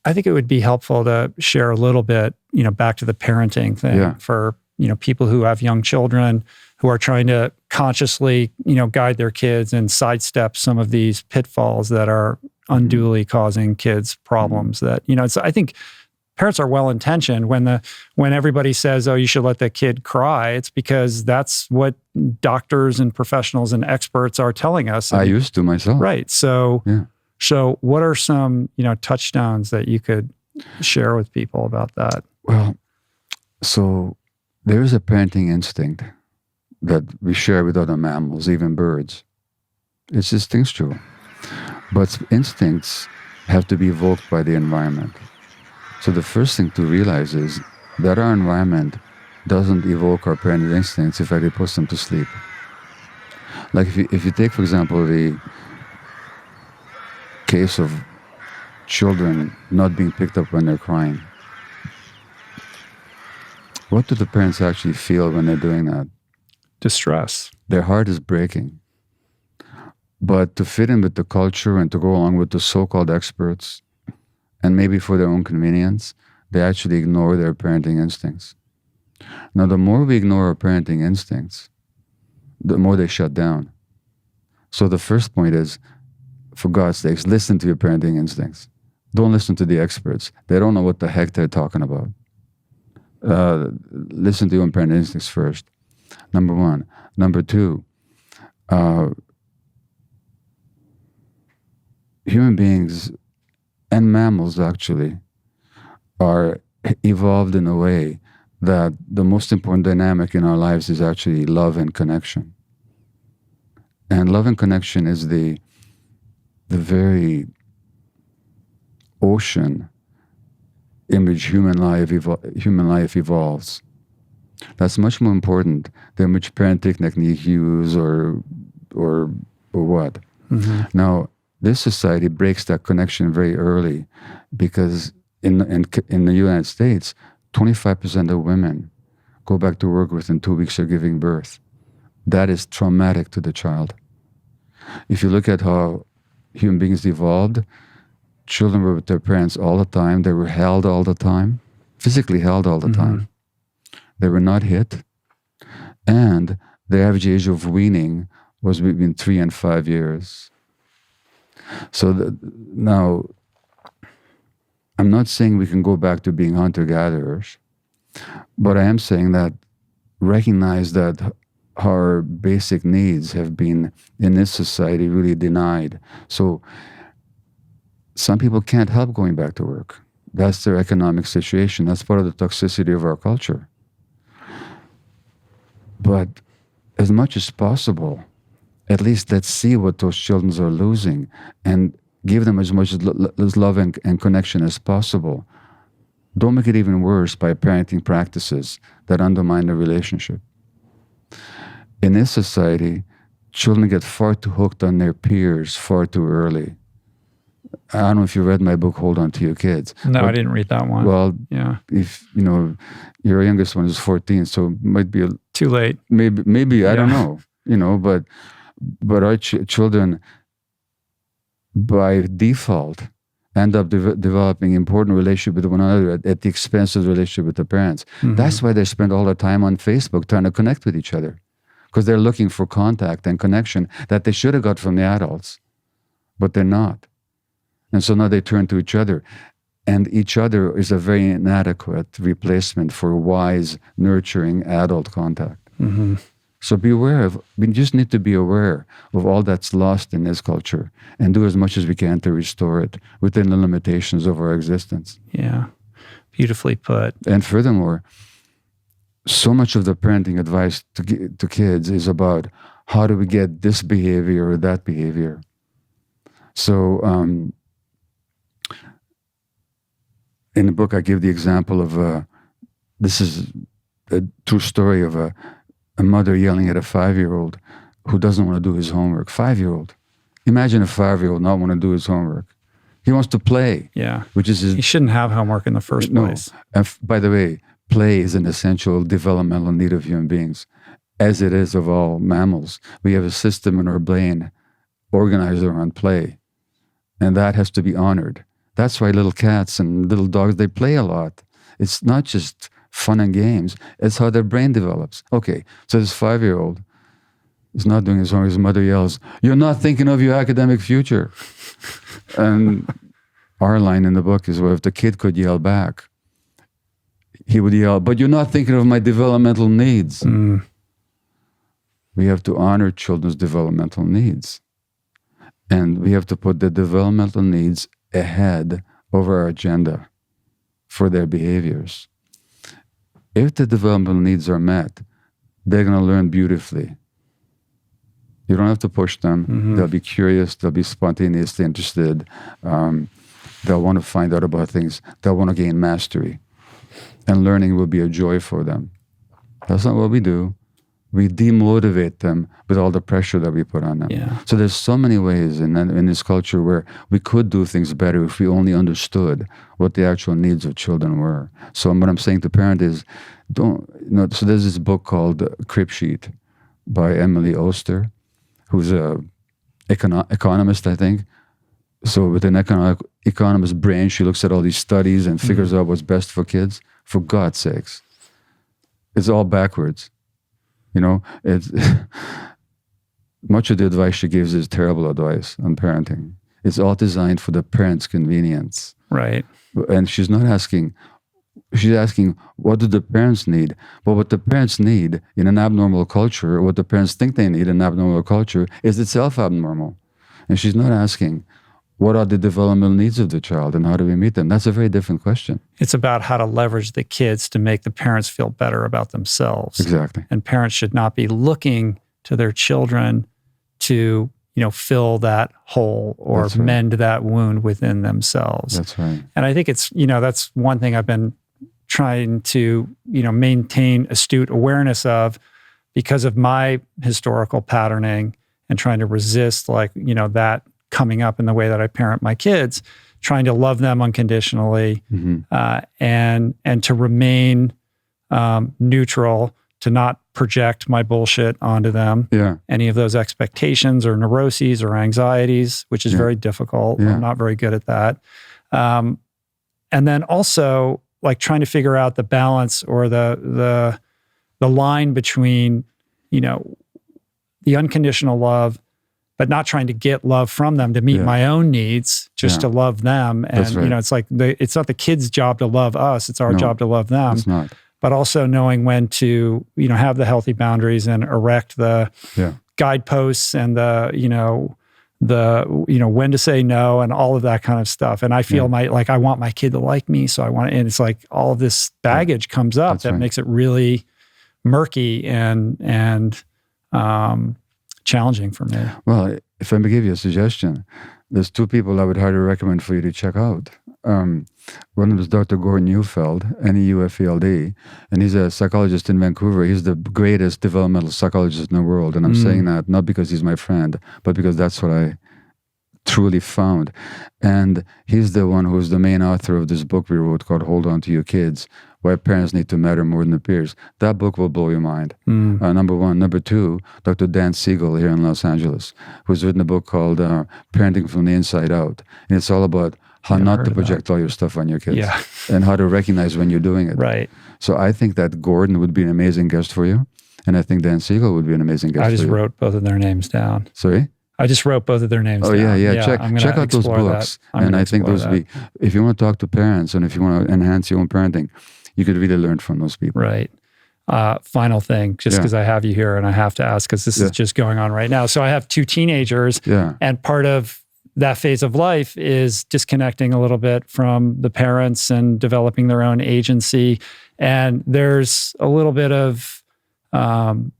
I think it would be helpful to share a little bit, back to the parenting thing for, people who have young children who are trying to consciously, guide their kids and sidestep some of these pitfalls that are unduly causing kids problems that, I think parents are well-intentioned when everybody says, oh, you should let the kid cry. It's because that's what doctors and professionals and experts are telling us. And, I used to myself. Right. So, so what are some, touchstones that you could share with people about that? Well, so there is a parenting instinct that we share with other mammals, even birds. It's instinctual. But instincts have to be evoked by the environment. So the first thing to realize is that our environment doesn't evoke our parental instincts. In fact, it puts them to sleep. Like if you take, for example, the case of children not being picked up when they're crying. What do the parents actually feel when they're doing that? Distress. Their heart is breaking. But to fit in with the culture and to go along with the so-called experts, and maybe for their own convenience, they actually ignore their parenting instincts. Now, the more we ignore our parenting instincts, the more they shut down. So the first point is, for God's sakes, listen to your parenting instincts. Don't listen to the experts. They don't know what the heck they're talking about. Listen to your own parenting instincts first. Number one. Number two, human beings and mammals actually are evolved in a way that the most important dynamic in our lives is actually love and connection. And love and connection is the very ocean in which human life evolves. That's much more important than which parenting technique you use or what. Mm-hmm. Now, this society breaks that connection very early because in the United States, 25% of women go back to work within 2 weeks of giving birth. That is traumatic to the child. If you look at how human beings evolved, children were with their parents all the time. They were held all the time, physically held all the time. They were not hit. And the average age of weaning was between 3 and 5 years. So now, I'm not saying we can go back to being hunter-gatherers, but I am saying that recognize that our basic needs have been, in this society, really denied. So some people can't help going back to work. That's their economic situation. That's part of the toxicity of our culture. But as much as possible, at least let's see what those children are losing and give them as much love and connection as possible. Don't make it even worse by parenting practices that undermine the relationship. In this society, children get far too hooked on their peers far too early. I don't know if you read my book, Hold On to Your Kids. No, I didn't read that one. Well, if, your youngest one is 14, so it might be too late. Maybe I don't know, but our children, by default, end up developing important relationship with one another at the expense of the relationship with the parents. Mm-hmm. That's why they spend all their time on Facebook trying to connect with each other, because they're looking for contact and connection that they should have got from the adults, but they're not. And so now they turn to each other. And each other is a very inadequate replacement for wise, nurturing adult contact. Mm-hmm. So we just need to be aware of all that's lost in this culture and do as much as we can to restore it within the limitations of our existence. Yeah, beautifully put. And furthermore, so much of the parenting advice to kids is about how do we get this behavior or that behavior. So in the book, I give the example of, this is a true story of a mother yelling at a 5-year-old who doesn't want to do his homework. 5-year-old. Imagine a 5-year-old not want to do his homework. He wants to play. Yeah. Which is he shouldn't have homework in the first place. And by the way, play is an essential developmental need of human beings, as it is of all mammals. We have a system in our brain organized around play, and that has to be honored. That's why little cats and little dogs, they play a lot. It's not just fun and games. It's how their brain develops. Okay, so this 5-year-old is not doing his homework. His mother yells, "You're not thinking of your academic future." And our line in the book is, well, if the kid could yell back, he would yell, "But you're not thinking of my developmental needs." We have to honor children's developmental needs. And we have to put the developmental needs ahead of our agenda for their behaviors. If the developmental needs are met, they're going to learn beautifully. You don't have to push them. They'll be curious. They'll be spontaneously interested. They'll want to find out about things. They'll want to gain mastery. And learning will be a joy for them. That's not what we do. We demotivate them with all the pressure that we put on them. Yeah. So there's so many ways in this culture where we could do things better if we only understood what the actual needs of children were. So what I'm saying to parents is, so there's this book called Crib Sheet by Emily Oster, who's a economist, I think. So with an economist brain, she looks at all these studies and figures out what's best for kids. For God's sakes, it's all backwards. It's much of the advice she gives is terrible advice on parenting. It's all designed for the parent's convenience. Right. And she's asking, what do the parents need? But what the parents need in an abnormal culture, what the parents think they need in an abnormal culture, is itself abnormal. And she's not asking, what are the developmental needs of the child and how do we meet them? That's a very different question. It's about how to leverage the kids to make the parents feel better about themselves. Exactly. And parents should not be looking to their children to, fill that hole or mend that wound within themselves. That's right. And I think it's, that's one thing I've been trying to, maintain astute awareness of because of my historical patterning and trying to resist that coming up in the way that I parent my kids, trying to love them unconditionally and to remain neutral, to not project my bullshit onto them, any of those expectations or neuroses or anxieties, which is very difficult. I'm not very good at that. And then also trying to figure out the balance or the line between, the unconditional love, but not trying to get love from them to meet my own needs, just to love them. And, it's it's not the kids' job to love us. It's our job to love them. It's not. But also knowing when to, have the healthy boundaries and erect the guideposts and when to say no and all of that kind of stuff. And I feel I want my kid to like me. So and it's all of this baggage comes up that makes it really murky and challenging for me. Well, if I may give you a suggestion, there's 2 people I would highly recommend for you to check out. One of them is Dr. Gordon Neufeld, Neufeld, and he's a psychologist in Vancouver. He's the greatest developmental psychologist in the world. And I'm saying that not because he's my friend, but because that's what I truly found. And he's the one who's the main author of this book we wrote called Hold On to Your Kids, Why Parents Need to Matter More Than Their Peers. That book will blow your mind. Number 1. Number 2, Dr. Dan Siegel here in Los Angeles, who's written a book called Parenting from the Inside Out. And it's all about how not to project all your stuff on your kids and how to recognize when you're doing it. Right. So I think that Gordon would be an amazing guest for you. And I think Dan Siegel would be an amazing guest for you. I just wrote both of their names down. Sorry? I just wrote both of their names down. Yeah. Check out those books. And I think those would be, if you want to talk to parents and if you want to enhance your own parenting, you could really learn from those people. Right. Final thing, just because I have you here and I have to ask, because this is just going on right now. So I have 2 teenagers and part of that phase of life is disconnecting a little bit from the parents and developing their own agency. And there's a little bit of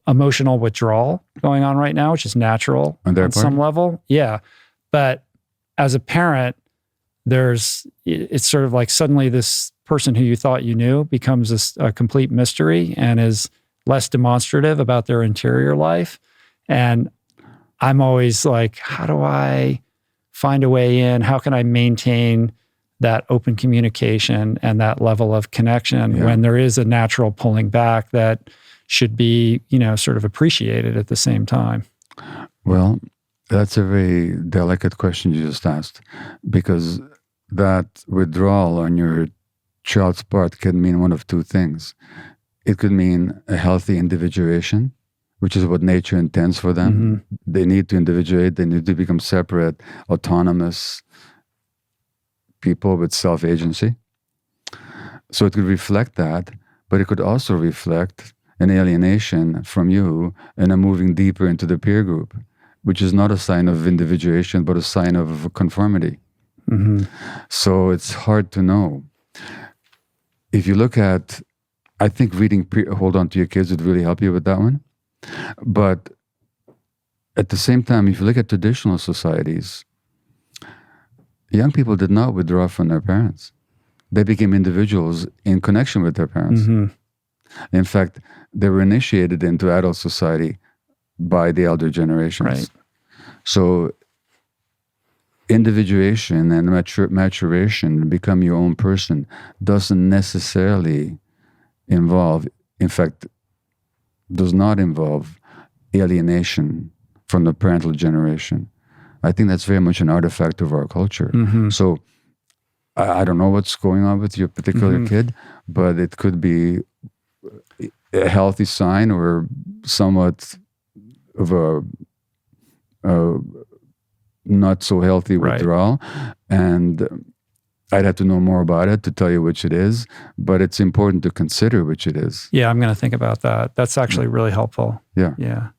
emotional withdrawal going on right now, which is natural on some level. Yeah. But as a parent, it's sort of suddenly this person who you thought you knew becomes a complete mystery and is less demonstrative about their interior life. And I'm always how do I find a way in? How can I maintain that open communication and that level of connection when there is a natural pulling back that should be, sort of appreciated at the same time? Well, that's a very delicate question you just asked, because that withdrawal on your child's part can mean one of two things. It could mean a healthy individuation, which is what nature intends for them. Mm-hmm. They need to individuate. They need to become separate, autonomous people with self-agency. So it could reflect that, but it could also reflect an alienation from you and a moving deeper into the peer group, which is not a sign of individuation, but a sign of conformity. Mm-hmm. So it's hard to know. If you look at, I think reading Hold On to Your Kids would really help you with that one. But at the same time, if you look at traditional societies, young people did not withdraw from their parents. They became individuals in connection with their parents. Mm-hmm. In fact, they were initiated into adult society by the elder generations. Right. So individuation and maturation, become your own person, doesn't necessarily involve, in fact, does not involve alienation from the parental generation. I think that's very much an artifact of our culture. Mm-hmm. So I don't know what's going on with your particular kid, but it could be a healthy sign or somewhat of a not so healthy withdrawal. And I'd have to know more about it to tell you which it is, but it's important to consider which it is. Yeah, I'm going to think about that. That's actually really helpful. Yeah. Yeah.